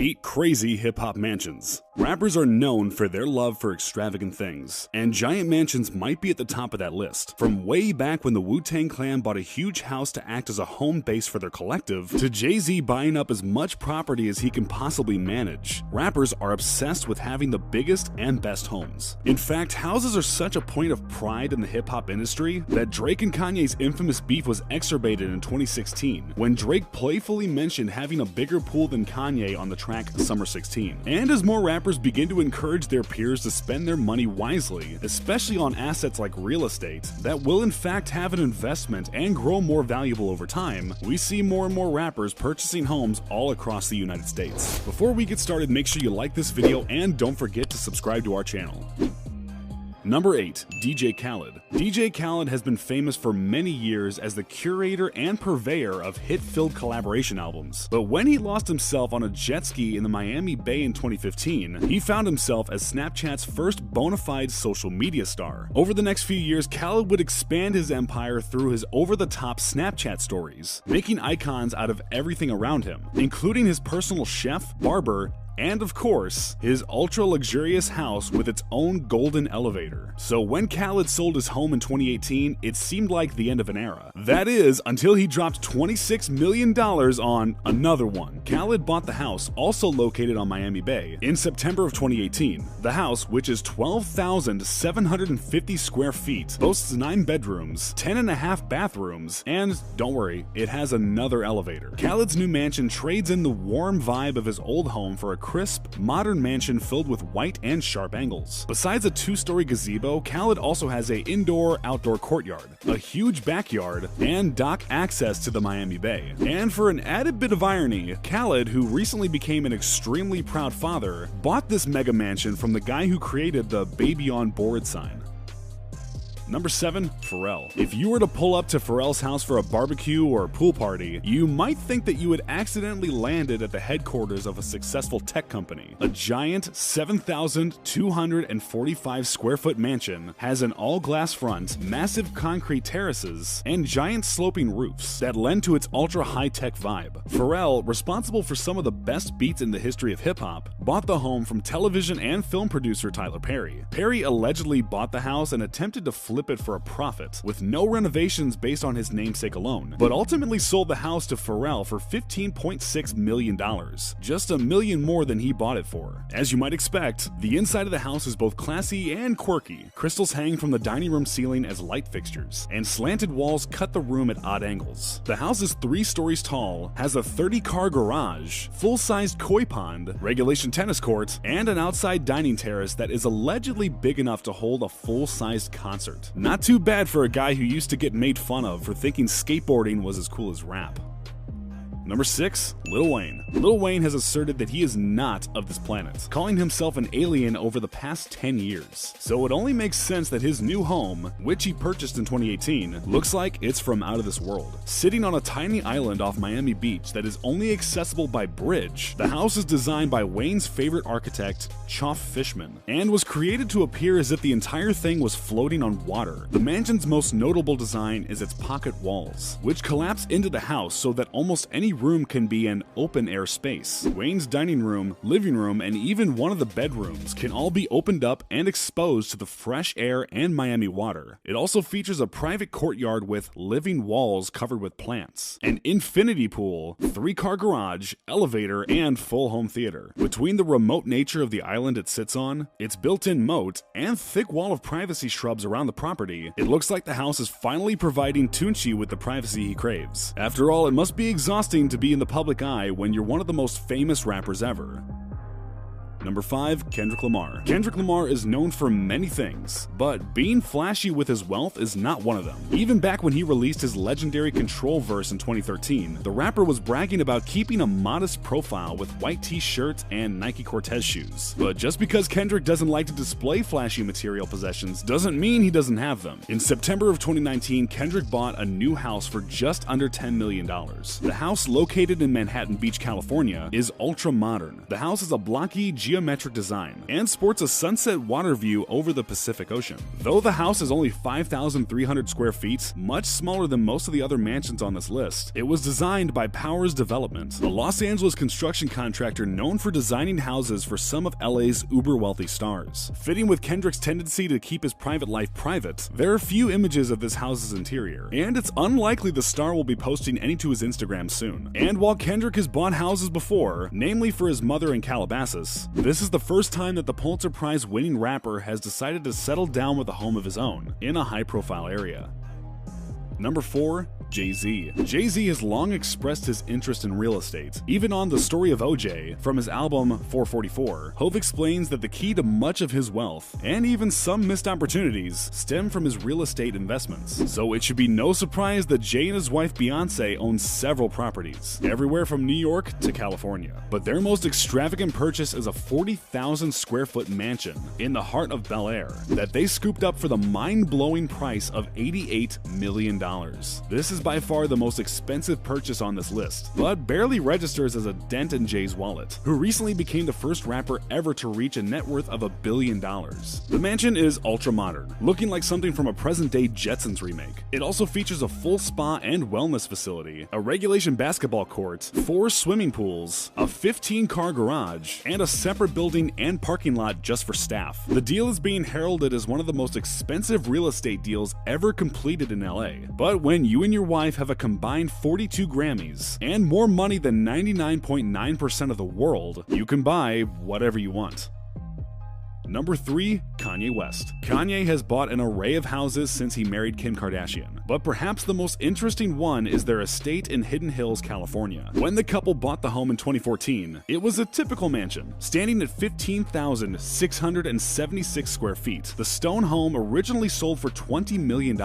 8 crazy hip-hop mansions. Rappers are known for their love for extravagant things, and giant mansions might be at the top of that list. From way back when the Wu-Tang Clan bought a huge house to act as a home base for their collective, to Jay-Z buying up as much property as he can possibly manage, rappers are obsessed with having the biggest and best homes. In fact, houses are such a point of pride in the hip-hop industry that Drake and Kanye's infamous beef was exacerbated in 2016, when Drake playfully mentioned having a bigger pool than Kanye on the track Summer 16. And as more rappers begin to encourage their peers to spend their money wisely, especially on assets like real estate, that will in fact have an investment and grow more valuable over time, we see more and more rappers purchasing homes all across the United States. Before we get started, make sure you like this video and don't forget to subscribe to our channel. Number 8. DJ Khaled. DJ Khaled has been famous for many years as the curator and purveyor of hit-filled collaboration albums. But when he lost himself on a jet ski in the Miami Bay in 2015, he found himself as Snapchat's first bona fide social media star. Over the next few years, Khaled would expand his empire through his over-the-top Snapchat stories, making icons out of everything around him, including his personal chef, barber, and of course, his ultra-luxurious house with its own golden elevator. So when Khaled sold his home in 2018, it seemed like the end of an era. That is, until he dropped $26 million on another one. Khaled bought the house, also located on Miami Bay, in September of 2018. The house, which is 12,750 square feet, boasts 9 bedrooms, 10.5 bathrooms, and don't worry, it has another elevator. Khaled's new mansion trades in the warm vibe of his old home for a crisp, modern mansion filled with white and sharp angles. Besides a 2-story gazebo, Khaled also has an indoor-outdoor courtyard, a huge backyard, and dock access to the Miami Bay. And for an added bit of irony, Khaled, who recently became an extremely proud father, bought this mega mansion from the guy who created the "Baby on Board" sign. Number 7. Pharrell. If you were to pull up to Pharrell's house for a barbecue or a pool party, you might think that you had accidentally landed at the headquarters of a successful tech company. A giant 7,245 square foot mansion has an all-glass front, massive concrete terraces, and giant sloping roofs that lend to its ultra-high-tech vibe. Pharrell, responsible for some of the best beats in the history of hip-hop, bought the home from television and film producer Tyler Perry. Perry allegedly bought the house and attempted to flip it for a profit, with no renovations based on his namesake alone, but ultimately sold the house to Pharrell for $15.6 million, just $1 million more than he bought it for. As you might expect, the inside of the house is both classy and quirky. Crystals hang from the dining room ceiling as light fixtures, and slanted walls cut the room at odd angles. The house is 3 stories tall, has a 30-car garage, full-sized koi pond, regulation tennis court, and an outside dining terrace that is allegedly big enough to hold a full-sized concert. Not too bad for a guy who used to get made fun of for thinking skateboarding was as cool as rap. Number 6. Lil Wayne. Lil Wayne has asserted that he is not of this planet, calling himself an alien over the past 10 years. So it only makes sense that his new home, which he purchased in 2018, looks like it's from out of this world. Sitting on a tiny island off Miami Beach that is only accessible by bridge, the house is designed by Wayne's favorite architect, Choff Fishman, and was created to appear as if the entire thing was floating on water. The mansion's most notable design is its pocket walls, which collapse into the house so that almost any room can be an open-air space. Wayne's dining room, living room, and even one of the bedrooms can all be opened up and exposed to the fresh air and Miami water. It also features a private courtyard with living walls covered with plants, an infinity pool, 3-car garage, elevator, and full home theater. Between the remote nature of the island it sits on, its built-in moat, and thick wall of privacy shrubs around the property, it looks like the house is finally providing Tunechi with the privacy he craves. After all, it must be exhausting to be in the public eye when you're one of the most famous rappers ever. Number 5. Kendrick Lamar. Kendrick Lamar is known for many things, but being flashy with his wealth is not one of them. Even back when he released his legendary Control verse in 2013, the rapper was bragging about keeping a modest profile with white t-shirts and Nike Cortez shoes. But just because Kendrick doesn't like to display flashy material possessions doesn't mean he doesn't have them. In September of 2019, Kendrick bought a new house for just under $10 million. The house, located in Manhattan Beach, California, is ultra modern. The house is a blocky, geometric design and sports a sunset water view over the Pacific Ocean. Though the house is only 5,300 square feet, much smaller than most of the other mansions on this list, it was designed by Powers Development, a Los Angeles construction contractor known for designing houses for some of LA's uber-wealthy stars. Fitting with Kendrick's tendency to keep his private life private, there are few images of this house's interior, and it's unlikely the star will be posting any to his Instagram soon. And while Kendrick has bought houses before, namely for his mother in Calabasas, this is the first time that the Pulitzer Prize winning rapper has decided to settle down with a home of his own in a high-profile area. Number 4. Jay-Z. Jay-Z has long expressed his interest in real estate. Even on The Story of OJ, from his album 444, Hov explains that the key to much of his wealth, and even some missed opportunities, stem from his real estate investments. So it should be no surprise that Jay and his wife Beyonce own several properties, everywhere from New York to California. But their most extravagant purchase is a 40,000 square foot mansion in the heart of Bel Air that they scooped up for the mind-blowing price of $88 million. This is by far the most expensive purchase on this list, but barely registers as a dent in Jay's wallet, who recently became the first rapper ever to reach a net worth of $1 billion. The mansion is ultra-modern, looking like something from a present-day Jetsons remake. It also features a full spa and wellness facility, a regulation basketball court, 4 swimming pools, a 15-car garage, and a separate building and parking lot just for staff. The deal is being heralded as one of the most expensive real estate deals ever completed in LA, but when you and your wife have a combined 42 Grammys and more money than 99.9% of the world, you can buy whatever you want. Number 3. Kanye West. Kanye has bought an array of houses since he married Kim Kardashian, but perhaps the most interesting one is their estate in Hidden Hills, California. When the couple bought the home in 2014, it was a typical mansion, standing at 15,676 square feet. The stone home originally sold for $20 million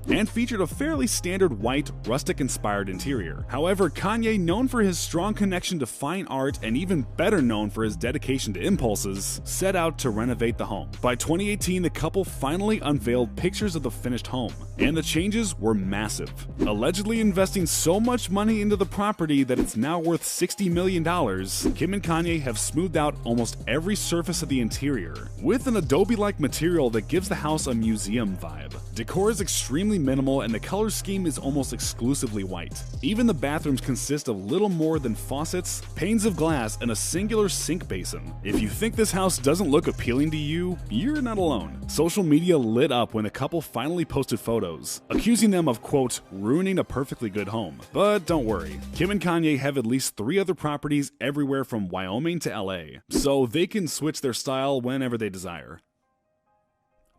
and featured a fairly standard white, rustic-inspired interior. However, Kanye, known for his strong connection to fine art and even better known for his dedication to impulses, set out to renovate the home. By 2018, the couple finally unveiled pictures of the finished home, and the changes were massive, allegedly investing so much money into the property that it's now worth $60 million. Kim and Kanye have smoothed out almost every surface of the interior, with an adobe-like material that gives the house a museum vibe. Decor is extremely minimal and the color scheme is almost exclusively white. Even the bathrooms consist of little more than faucets, panes of glass, and a singular sink basin. If you think this house doesn't look appealing to you, you're not alone. Social media lit up when the couple finally posted photos, accusing them of, quote, ruining a perfectly good home. But don't worry, Kim and Kanye have at least 3 other properties everywhere from Wyoming to LA, so they can switch their style whenever they desire.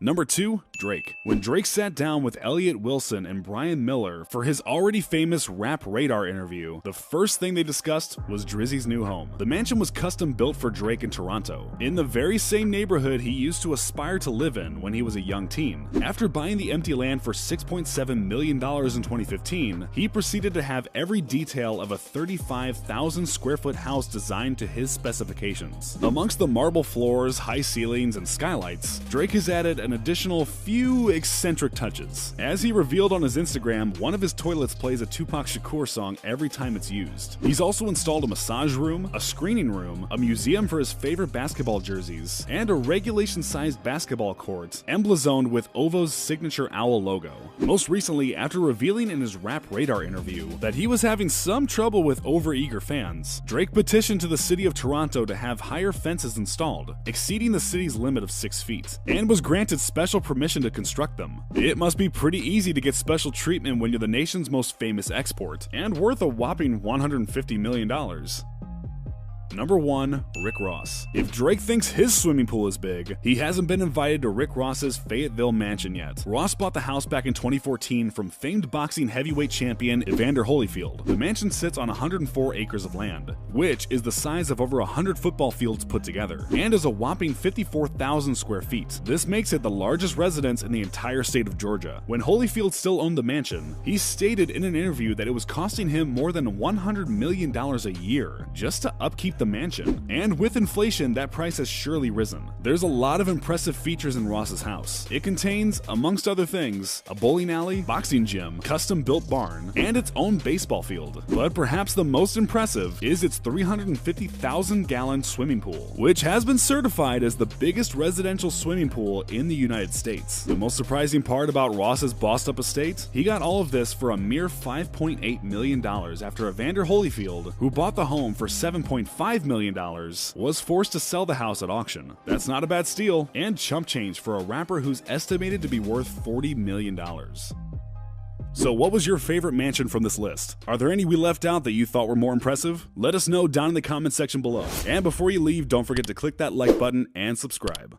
Number 2. Drake. When Drake sat down with Elliott Wilson and Brian Miller for his already famous Rap Radar interview, the first thing they discussed was Drizzy's new home. The mansion was custom built for Drake in Toronto, in the very same neighborhood he used to aspire to live in when he was a young teen. After buying the empty land for $6.7 million in 2015, he proceeded to have every detail of a 35,000 square foot house designed to his specifications. Amongst the marble floors, high ceilings, and skylights, Drake has added an additional few eccentric touches. As he revealed on his Instagram, one of his toilets plays a Tupac Shakur song every time it's used. He's also installed a massage room, a screening room, a museum for his favorite basketball jerseys, and a regulation-sized basketball court emblazoned with OVO's signature owl logo. Most recently, after revealing in his Rap Radar interview that he was having some trouble with overeager fans, Drake petitioned to the city of Toronto to have higher fences installed, exceeding the city's limit of 6 feet, and was granted special permission to construct them. It must be pretty easy to get special treatment when you're the nation's most famous export, and worth a whopping $150 million. Number 1. Rick Ross. If Drake thinks his swimming pool is big, he hasn't been invited to Rick Ross's Fayetteville mansion yet. Ross bought the house back in 2014 from famed boxing heavyweight champion Evander Holyfield. The mansion sits on 104 acres of land, which is the size of over 100 football fields put together, and is a whopping 54,000 square feet. This makes it the largest residence in the entire state of Georgia. When Holyfield still owned the mansion, he stated in an interview that it was costing him more than $100 million a year just to upkeep the the mansion, and with inflation, that price has surely risen. There's a lot of impressive features in Ross's house. It contains, amongst other things, a bowling alley, boxing gym, custom-built barn, and its own baseball field. But perhaps the most impressive is its 350,000-gallon swimming pool, which has been certified as the biggest residential swimming pool in the United States. The most surprising part about Ross's bossed-up estate? He got all of this for a mere $5.8 million after Evander Holyfield, who bought the home for $7.5 million, was forced to sell the house at auction. That's not a bad steal, and chump change for a rapper who's estimated to be worth $40 million. So what was your favorite mansion from this list? Are there any we left out that you thought were more impressive? Let us know down in the comment section below. And before you leave, don't forget to click that like button and subscribe.